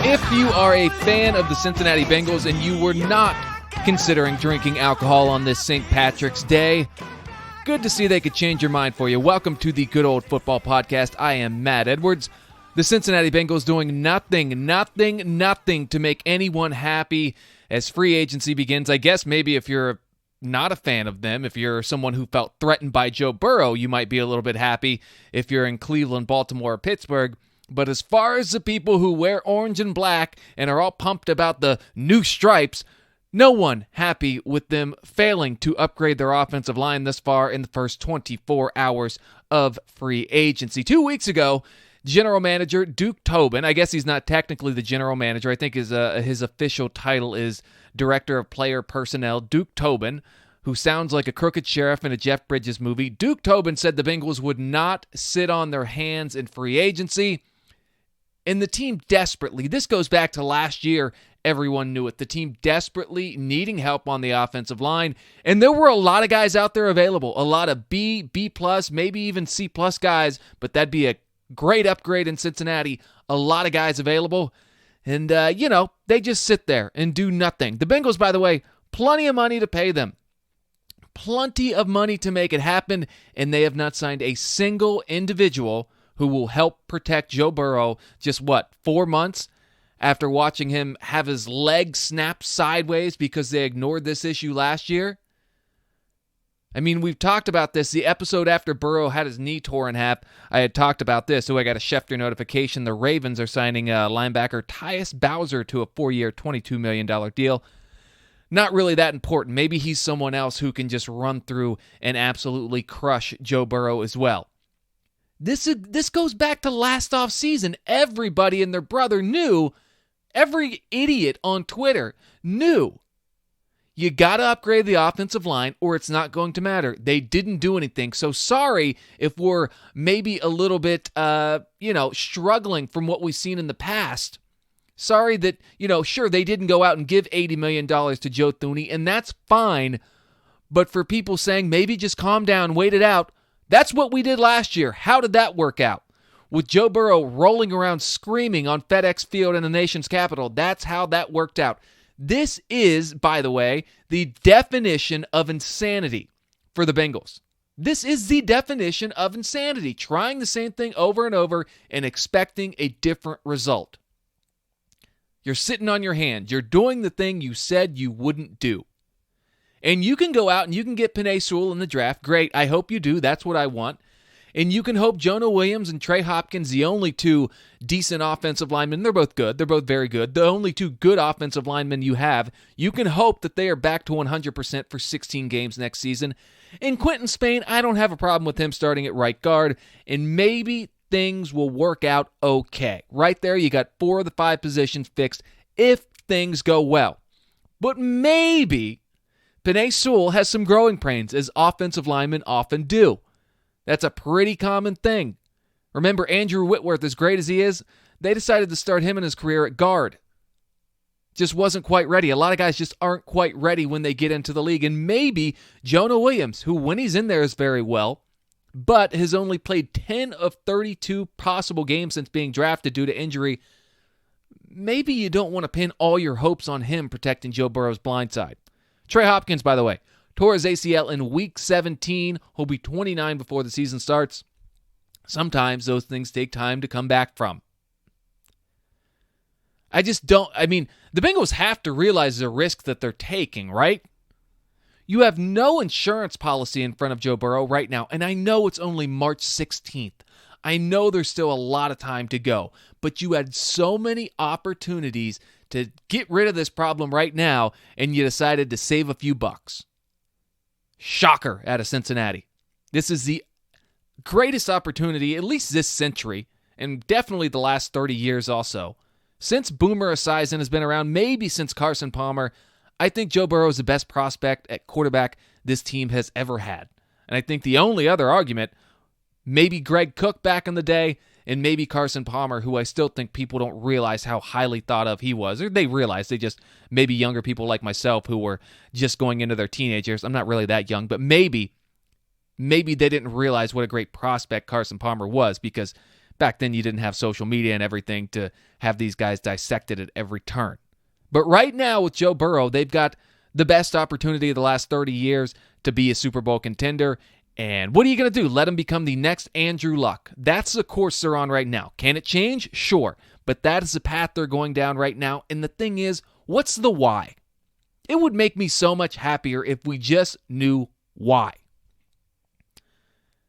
If you are a fan of the Cincinnati Bengals and you were not considering drinking alcohol on this St. Patrick's Day, good to see they could change your mind for you. Welcome to the Good Old Football Podcast. I am Matt Edwards. The Cincinnati Bengals doing nothing to make anyone happy as free agency begins. I guess maybe if you're not a fan of them, if you're someone who felt threatened by Joe Burrow, you might be a little bit happy if you're in Cleveland, Baltimore, or Pittsburgh. But as far as the people who wear orange and black and are all pumped about the new stripes, no one happy with them failing to upgrade their offensive line this far in the first 24 hours of free agency. 2 weeks ago, General Manager Duke Tobin, I guess he's not technically the general manager, I think his official title is Director of Player Personnel, Duke Tobin, who sounds like a crooked sheriff in a Jeff Bridges movie. Duke Tobin said the Bengals would not sit on their hands in free agency. And the team desperately, this goes back to last year, everyone knew it, the team desperately needing help on the offensive line. And there were a lot of guys out there available, a lot of B+, maybe even C+ guys, but that'd be a great upgrade in Cincinnati. A lot of guys available. And, they just sit there and do nothing. The Bengals, by the way, plenty of money to pay them. Plenty of money to make it happen, and they have not signed a single individual who will help protect Joe Burrow just, 4 months after watching him have his leg snap sideways because they ignored this issue last year? I mean, we've talked about this. The episode after Burrow had his knee torn in half, I had talked about this. So I got a Schefter notification. The Ravens are signing linebacker Tyus Bowser to a 4-year, $22 million deal. Not really that important. Maybe he's someone else who can just run through and absolutely crush Joe Burrow as well. This goes back to last offseason. Everybody and their brother knew, every idiot on Twitter knew, you got to upgrade the offensive line or it's not going to matter. They didn't do anything. So sorry if we're maybe a little bit, struggling from what we've seen in the past. Sorry that, sure, they didn't go out and give $80 million to Joe Thuney, and that's fine. But for people saying, maybe just calm down, wait it out, that's what we did last year. How did that work out? With Joe Burrow rolling around screaming on FedEx Field in the nation's capital, that's how that worked out. This is, by the way, the definition of insanity for the Bengals. This is the definition of insanity, trying the same thing over and over and expecting a different result. You're sitting on your hands. You're doing the thing you said you wouldn't do. And you can go out and you can get Penei Sewell in the draft. Great. I hope you do. That's what I want. And you can hope Jonah Williams and Trey Hopkins, the only two decent offensive linemen, they're both good. They're both very good. The only two good offensive linemen you have, you can hope that they are back to 100% for 16 games next season. And Quentin Spain, I don't have a problem with him starting at right guard. And maybe things will work out okay. Right there, you got 4 of the 5 positions fixed if things go well. But maybe Penei Sewell has some growing pains, as offensive linemen often do. That's a pretty common thing. Remember, Andrew Whitworth, as great as he is, they decided to start him in his career at guard. Just wasn't quite ready. A lot of guys just aren't quite ready when they get into the league. And maybe Jonah Williams, who when he's in there is very well, but has only played 10 of 32 possible games since being drafted due to injury, maybe you don't want to pin all your hopes on him protecting Joe Burrow's blind side. Trey Hopkins, by the way, tore his ACL in Week 17. He'll be 29 before the season starts. Sometimes those things take time to come back from. The Bengals have to realize the risk that they're taking, right? You have no insurance policy in front of Joe Burrow right now, and I know it's only March 16th. I know there's still a lot of time to go, but you had so many opportunities to get rid of this problem right now, and you decided to save a few bucks. Shocker out of Cincinnati. This is the greatest opportunity, at least this century, and definitely the last 30 years also. Since Boomer Esiason has been around, maybe since Carson Palmer, I think Joe Burrow is the best prospect at quarterback this team has ever had. And I think the only other argument, maybe Greg Cook back in the day, and maybe Carson Palmer, who I still think people don't realize how highly thought of he was. Or they realize, they just, maybe younger people like myself who were just going into their teenage years. I'm not really that young, but maybe they didn't realize what a great prospect Carson Palmer was, because Back then, you didn't have social media and everything to have these guys dissected at every turn. But right now with Joe Burrow, they've got the best opportunity of the last 30 years to be a Super Bowl contender. And what are you going to do? Let him become the next Andrew Luck. That's the course they're on right now. Can it change? Sure. But that is the path they're going down right now. And the thing is, what's the why? It would make me so much happier if we just knew why.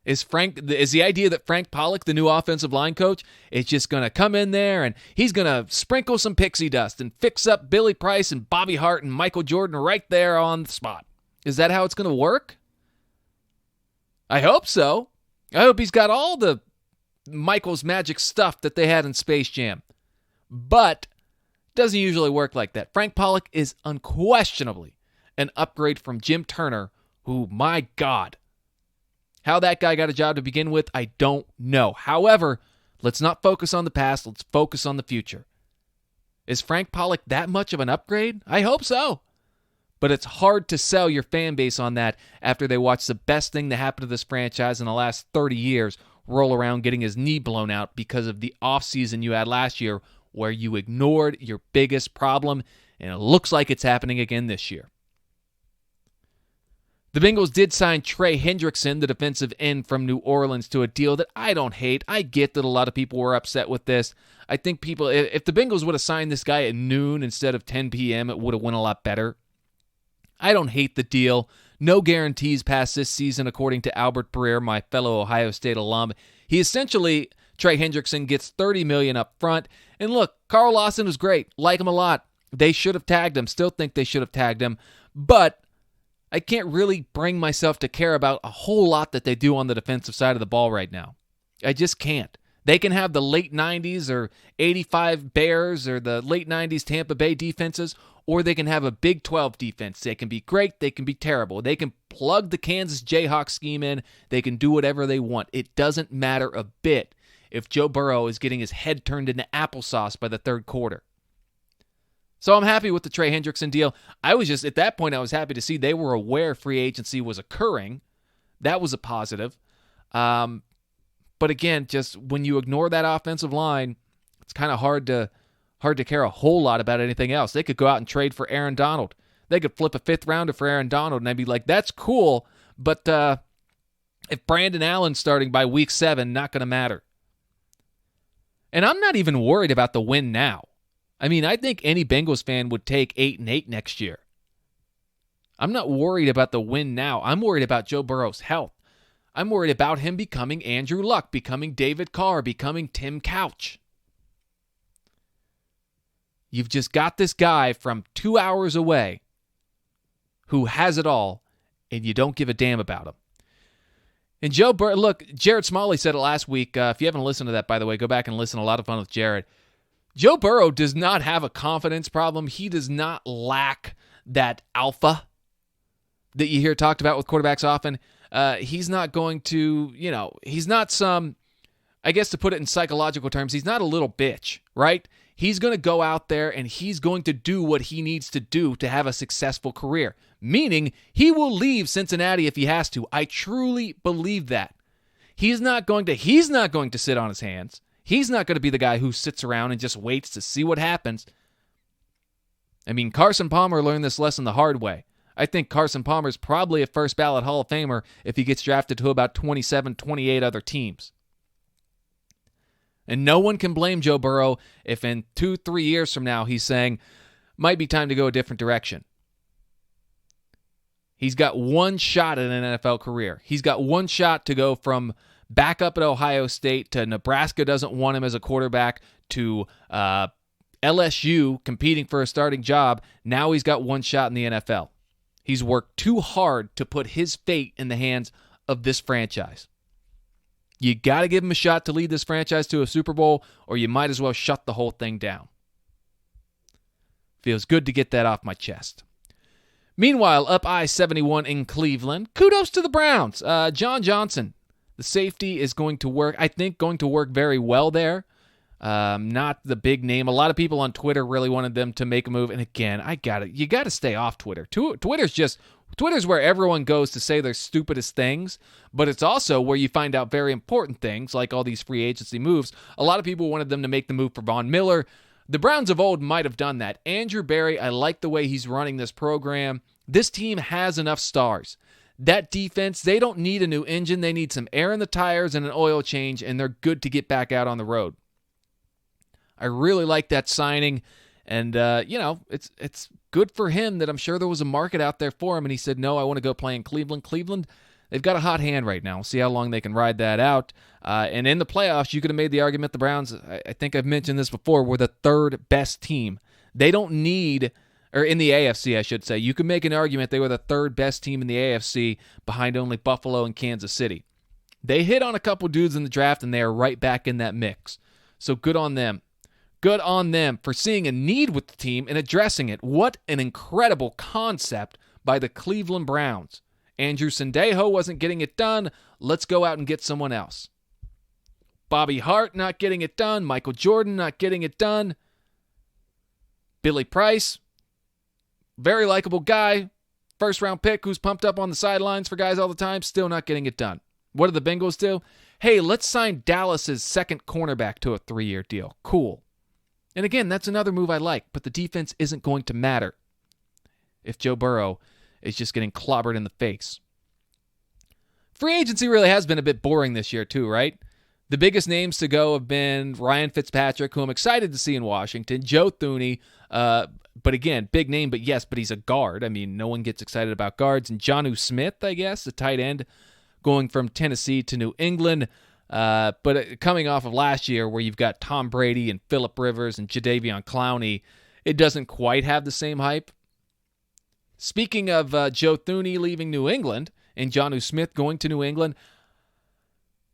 Is the idea that Frank Pollock, the new offensive line coach, is just going to come in there and he's going to sprinkle some pixie dust and fix up Billy Price and Bobby Hart and Michael Jordan right there on the spot? Is that how it's going to work? I hope so. I hope he's got all the Michael's magic stuff that they had in Space Jam. But it doesn't usually work like that. Frank Pollock is unquestionably an upgrade from Jim Turner, who, my God, how that guy got a job to begin with, I don't know. However, let's not focus on the past. Let's focus on the future. Is Frank Pollock that much of an upgrade? I hope so. But it's hard to sell your fan base on that after they watch the best thing that happened to this franchise in the last 30 years roll around getting his knee blown out because of the offseason you had last year where you ignored your biggest problem, and it looks like it's happening again this year. The Bengals did sign Trey Hendrickson, the defensive end from New Orleans, to a deal that I don't hate. I get that a lot of people were upset with this. I think people, if the Bengals would have signed this guy at noon instead of 10 p.m., it would have went a lot better. I don't hate the deal. No guarantees past this season, according to Albert Breer, my fellow Ohio State alum. He essentially, Trey Hendrickson, gets $30 million up front. And look, Carl Lawson was great. Like him a lot. They should have tagged him. Still think they should have tagged him. But I can't really bring myself to care about a whole lot that they do on the defensive side of the ball right now. I just can't. They can have the late 90s or 85 Bears or the late 90s Tampa Bay defenses, or they can have a Big 12 defense. They can be great. They can be terrible. They can plug the Kansas Jayhawks scheme in. They can do whatever they want. It doesn't matter a bit if Joe Burrow is getting his head turned into applesauce by the third quarter. So I'm happy with the Trey Hendrickson deal. At that point, I was happy to see they were aware free agency was occurring. That was a positive. But again, just when you ignore that offensive line, it's kind of hard to care a whole lot about anything else. They could go out and trade for Aaron Donald. They could flip a fifth rounder for Aaron Donald, and I'd be like, that's cool, but if Brandon Allen's starting by week 7, not going to matter. And I'm not even worried about the win now. I mean, I think any Bengals fan would take 8-8 next year. I'm not worried about the win now. I'm worried about Joe Burrow's health. I'm worried about him becoming Andrew Luck, becoming David Carr, becoming Tim Couch. You've just got this guy from 2 hours away who has it all, and you don't give a damn about him. And Joe Burrow, look, Jared Smalley said it last week. If you haven't listened to that, by the way, go back and listen. A lot of fun with Jared. Joe Burrow does not have a confidence problem. He does not lack that alpha that you hear talked about with quarterbacks often. He's not going to, he's not some, I guess to put it in psychological terms, he's not a little bitch, right? He's going to go out there and he's going to do what he needs to do to have a successful career, meaning he will leave Cincinnati if he has to. I truly believe that. He's not going to sit on his hands. He's not going to be the guy who sits around and just waits to see what happens. I mean, Carson Palmer learned this lesson the hard way. I think Carson Palmer's probably a first ballot Hall of Famer if he gets drafted to about 27, 28 other teams. And no one can blame Joe Burrow if in 2-3 years from now he's saying, might be time to go a different direction. He's got one shot at an NFL career. He's got one shot to go from backup at Ohio State to Nebraska doesn't want him as a quarterback to LSU competing for a starting job. Now he's got one shot in the NFL. He's worked too hard to put his fate in the hands of this franchise. You got to give him a shot to lead this franchise to a Super Bowl, or you might as well shut the whole thing down. Feels good to get that off my chest. Meanwhile, up I-71 in Cleveland, kudos to the Browns. John Johnson, the safety, is going to work very well there. Not the big name. A lot of people on Twitter really wanted them to make a move. And again, you got to stay off Twitter. Twitter's just Twitter's where everyone goes to say their stupidest things, but it's also where you find out very important things, like all these free agency moves. A lot of people wanted them to make the move for Von Miller. The Browns of old might have done that. Andrew Berry, I like the way he's running this program. This team has enough stars. That defense, they don't need a new engine. They need some air in the tires and an oil change, and they're good to get back out on the road. I really like that signing, and, it's good for him that I'm sure there was a market out there for him, and he said, no, I want to go play in Cleveland. Cleveland, they've got a hot hand right now. We'll see how long they can ride that out. And in the playoffs, you could have made the argument the Browns, I think I've mentioned this before, were the third best team. They don't need, or in the AFC, I should say, you could make an argument they were the third best team in the AFC behind only Buffalo and Kansas City. They hit on a couple dudes in the draft, and they are right back in that mix. So good on them. Good on them for seeing a need with the team and addressing it. What an incredible concept by the Cleveland Browns. Andrew Sendejo wasn't getting it done. Let's go out and get someone else. Bobby Hart not getting it done. Michael Jordan not getting it done. Billy Price, very likable guy. First-round pick who's pumped up on the sidelines for guys all the time, still not getting it done. What did the Bengals do? Hey, let's sign Dallas's second cornerback to a 3-year deal. Cool. And again, that's another move I like, but the defense isn't going to matter if Joe Burrow is just getting clobbered in the face. Free agency really has been a bit boring this year too, right? The biggest names to go have been Ryan Fitzpatrick, who I'm excited to see in Washington, Joe Thuney, but again, big name, but he's a guard. I mean, no one gets excited about guards. And Jonnu Smith, I guess, the tight end, going from Tennessee to New England. But coming off of last year where you've got Tom Brady and Phillip Rivers and Jadeveon Clowney, it doesn't quite have the same hype. Speaking of Joe Thuney leaving New England and Jonnu Smith going to New England,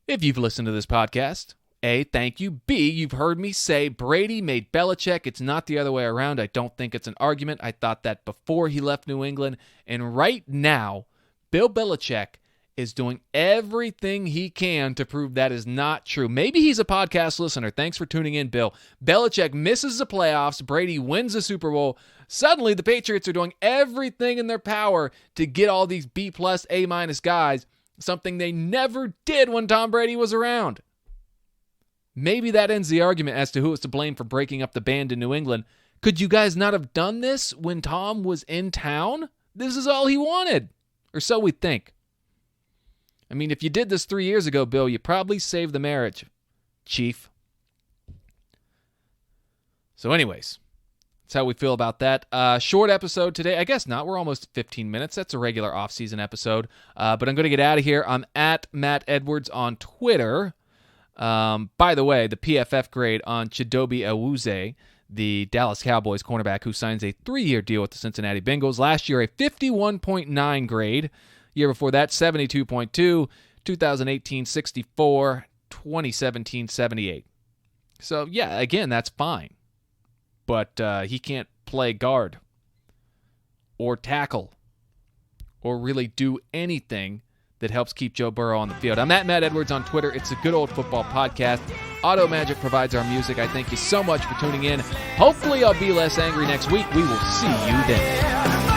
if you've listened to this podcast, A, thank you. B, you've heard me say Brady made Belichick. It's not the other way around. I don't think it's an argument. I thought that before he left New England. And right now, Bill Belichick is doing everything he can to prove that is not true. Maybe he's a podcast listener. Thanks for tuning in, Bill. Belichick misses the playoffs. Brady wins the Super Bowl. Suddenly, the Patriots are doing everything in their power to get all these B+, A- guys, something they never did when Tom Brady was around. Maybe that ends the argument as to who is to blame for breaking up the band in New England. Could you guys not have done this when Tom was in town? This is all he wanted. Or so we think. I mean, if you did this 3 years ago, Bill, you probably saved the marriage, Chief. So anyways, that's how we feel about that. Short episode today. I guess not. We're almost at 15 minutes. That's a regular off-season episode. But I'm going to get out of here. I'm at Matt Edwards on Twitter. By the way, the PFF grade on Chidobe Awuzie, the Dallas Cowboys cornerback who signs a 3-year deal with the Cincinnati Bengals. Last year, a 51.9 grade. Year before that, 72.2, 2018, 64, 2017, 78. So, yeah, again, that's fine. But he can't play guard or tackle or really do anything that helps keep Joe Burrow on the field. I'm at Matt Edwards on Twitter. It's a Good Old Football podcast. Auto Magic provides our music. I thank you so much for tuning in. Hopefully I'll be less angry next week. We will see you then.